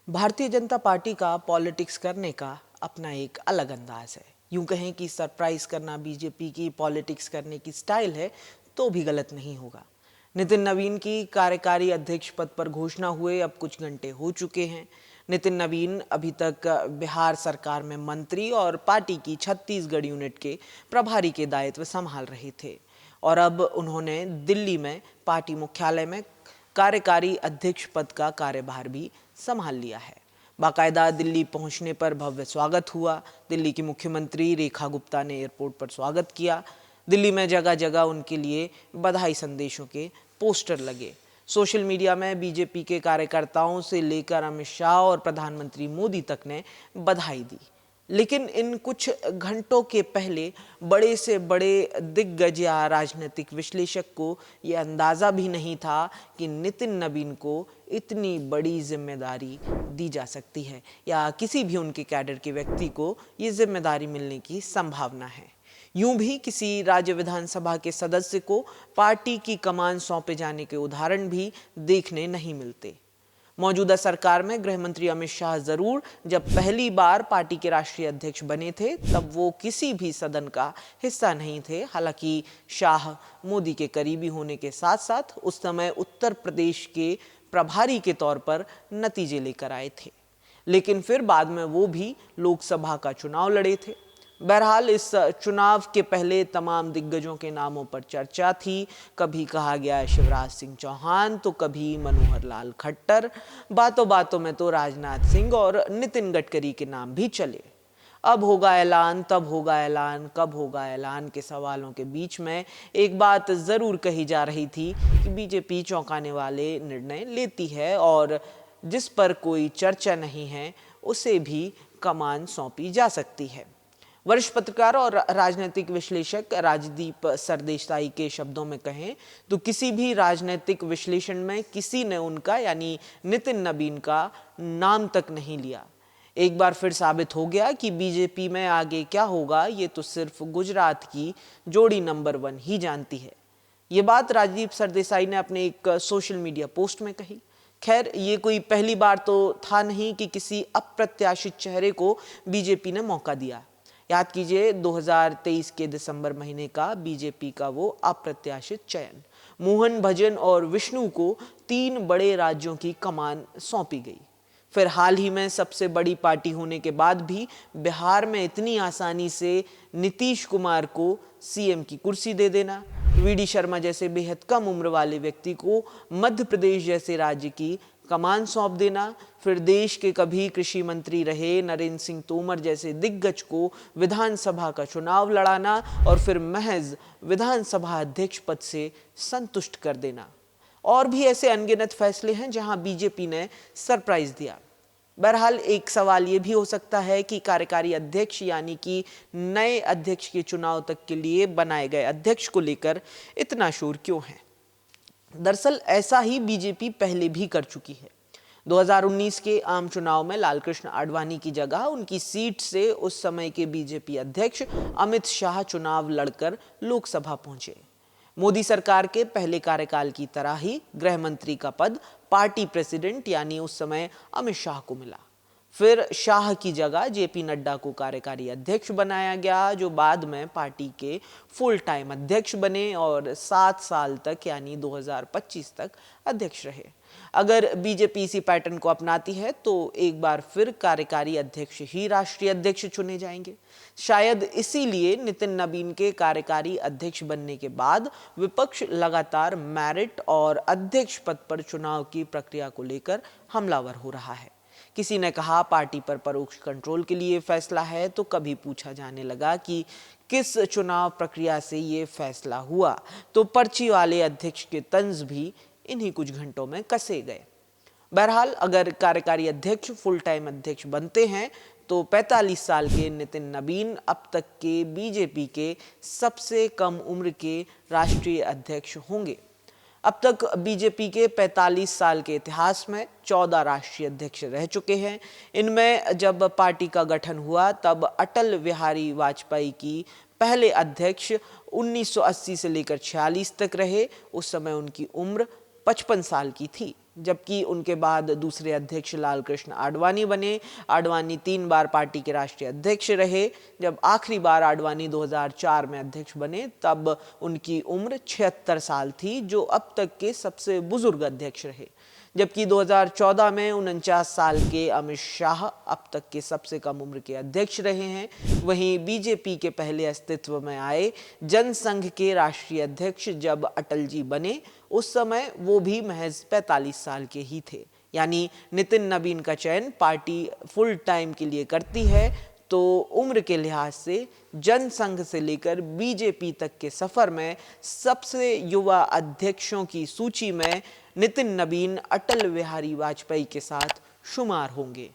Bharatiya Janata party का politics करने का अपना एक अलग अंदाज है। यूं कहें कि सरप्राइज करना बीजेपी की पॉलिटिक्स करने की स्टाइल है तो भी गलत नहीं होगा। नितिन नवीन की कार्यकारी अध्यक्ष पद पर घोषणा हुए अब कुछ घंटे हो चुके हैं। नितिन नवीन अभी तक बिहार सरकार में मंत्री और पार्टी की छत्तीसगढ़ यूनिट के प्रभारी के दायित्व संभाल रहे थे और अब उन्होंने दिल्ली में पार्टी मुख्यालय में कार्यकारी अध्यक्ष पद का कार्यभार भी संभाल लिया है। बाकायदा दिल्ली पहुंचने पर भव्य स्वागत हुआ। दिल्ली की मुख्यमंत्री रेखा गुप्ता ने एयरपोर्ट पर स्वागत किया। दिल्ली में जगह जगह उनके लिए बधाई संदेशों के पोस्टर लगे। सोशल मीडिया में बीजेपी के कार्यकर्ताओं से लेकर अमित शाह और प्रधानमंत्री मोदी तक ने बधाई दी। लेकिन इन कुछ घंटों के पहले बड़े से बड़े दिग्गज या राजनीतिक विश्लेषक को यह अंदाजा भी नहीं था कि नितिन नवीन को इतनी बड़ी जिम्मेदारी दी जा सकती है या किसी भी उनके कैडर के व्यक्ति को ये जिम्मेदारी मिलने की संभावना है। यूं भी किसी राज्य विधानसभा के सदस्य को पार्टी की कमान सौंपे जाने के उदाहरण भी देखने नहीं मिलते। मौजूदा सरकार में गृह मंत्री अमित शाह जरूर जब पहली बार पार्टी के राष्ट्रीय अध्यक्ष बने थे तब वो किसी भी सदन का हिस्सा नहीं थे। हालांकि शाह मोदी के करीबी होने के साथ साथ उस समय उत्तर प्रदेश के प्रभारी के तौर पर नतीजे लेकर आए थे, लेकिन फिर बाद में वो भी लोकसभा का चुनाव लड़े थे। बहरहाल इस चुनाव के पहले तमाम दिग्गजों के नामों पर चर्चा थी। कभी कहा गया शिवराज सिंह चौहान तो कभी मनोहर लाल खट्टर, बातों बातों में तो राजनाथ सिंह और नितिन गडकरी के नाम भी चले। अब होगा ऐलान, तब होगा ऐलान, कब होगा ऐलान के सवालों के बीच में एक बात जरूर कही जा रही थी कि बीजेपी चौंकाने वाले निर्णय लेती है और जिस पर कोई चर्चा नहीं है उसे भी कमान सौंपी जा सकती है। वरिष्ठ पत्रकार और राजनीतिक विश्लेषक राजदीप सरदेसाई के शब्दों में कहें तो किसी भी राजनीतिक विश्लेषण में किसी ने उनका यानी नितिन नवीन का नाम तक नहीं लिया। एक बार फिर साबित हो गया कि बीजेपी में आगे क्या होगा ये तो सिर्फ गुजरात की जोड़ी नंबर 1 ही जानती है। ये बात राजदीप सरदेसाई ने अपने एक सोशल मीडिया पोस्ट में कही। खैर, ये कोई पहली बार तो था नहीं कि किसी अप्रत्याशित चेहरे को बीजेपी ने मौका दिया। याद कीजिए 2023 के दिसंबर महीने का बीजेपी का वो अप्रत्याशित चयन। मोहन, भजन और विष्णु को 3 बड़े राज्यों की कमान सौंपी गई। फिर हाल ही में सबसे बड़ी पार्टी होने के बाद भी बिहार में इतनी आसानी से नीतीश कुमार को सीएम की कुर्सी दे देना, वीडी शर्मा जैसे बेहद कम उम्र वाले व्यक्ति को मध्य प्रदेश जैसे राज्य की कमान सौंप देना, फिर देश के कभी कृषि मंत्री रहे नरेंद्र सिंह तोमर जैसे दिग्गज को विधानसभा का चुनाव लड़ाना और फिर महज विधानसभा अध्यक्ष पद से संतुष्ट कर देना। और भी ऐसे अनगिनत फैसले हैं जहां बीजेपी ने सरप्राइज दिया। बहरहाल एक सवाल ये भी हो सकता है कि कार्यकारी अध्यक्ष यानी कि नए अध्यक्ष के चुनाव तक के लिए बनाए गए अध्यक्ष को लेकर इतना शोर क्यों है। दरअसल ऐसा ही बीजेपी पहले भी कर चुकी है। 2019 के आम चुनाव में लालकृष्ण आडवाणी की जगह उनकी सीट से उस समय के बीजेपी अध्यक्ष अमित शाह चुनाव लड़कर लोकसभा पहुंचे। मोदी सरकार के पहले कार्यकाल की तरह ही गृह मंत्री का पद पार्टी प्रेसिडेंट यानी उस समय अमित शाह को मिला। फिर शाह की जगह जेपी नड्डा को कार्यकारी अध्यक्ष बनाया गया, जो बाद में पार्टी के फुल टाइम अध्यक्ष बने और 7 साल तक यानी 2025 तक अध्यक्ष रहे। अगर बीजेपी इसी पैटर्न को अपनाती है तो एक बार फिर कार्यकारी अध्यक्ष ही राष्ट्रीय अध्यक्ष चुने जाएंगे। शायद इसीलिए नितिन नवीन के कार्यकारी अध्यक्ष बनने के बाद विपक्ष लगातार मेरिट और अध्यक्ष पद पर चुनाव की प्रक्रिया को लेकर हमलावर हो रहा है। किसी ने कहा पार्टी पर परोक्ष कंट्रोल के लिए फैसला है, तो कभी पूछा जाने लगा कि किस चुनाव प्रक्रिया से ये फैसला हुआ, तो पर्ची वाले अध्यक्ष के तंज भी इन्हीं कुछ घंटों में कसे गए। बहरहाल अगर कार्यकारी अध्यक्ष फुल टाइम अध्यक्ष बनते हैं तो 45 साल के नितिन नवीन अब तक के बीजेपी के सबसे कम उम्र के राष्ट्रीय अध्यक्ष होंगे। अब तक बीजेपी के 45 साल के इतिहास में 14 राष्ट्रीय अध्यक्ष रह चुके हैं। इनमें जब पार्टी का गठन हुआ तब अटल बिहारी वाजपेयी की पहले अध्यक्ष 1980 से लेकर 46 तक रहे। उस समय उनकी उम्र 55 साल की थी। जबकि उनके बाद दूसरे अध्यक्ष लाल कृष्ण आडवाणी बने। आडवाणी 3 बार पार्टी के राष्ट्रीय अध्यक्ष रहे। जब आखिरी बार आडवाणी 2004 में अध्यक्ष बने तब उनकी उम्र 76 साल थी, जो अब तक के सबसे बुजुर्ग अध्यक्ष रहे। जबकि 2014 में 49 साल के अमित शाह अब तक के सबसे कम उम्र के अध्यक्ष रहे हैं। वहीं बीजेपी के पहले अस्तित्व में आए जनसंघ के राष्ट्रीय अध्यक्ष जब अटल जी बने, उस समय वो भी महज 45 साल के ही थे। यानी नितिन नवीन का चयन पार्टी फुल टाइम के लिए करती है तो उम्र के लिहाज से जनसंघ से लेकर बीजेपी तक के सफर में सबसे युवा अध्यक्षों की सूची में नितिन नवीन अटल बिहारी वाजपेयी के साथ शुमार होंगे।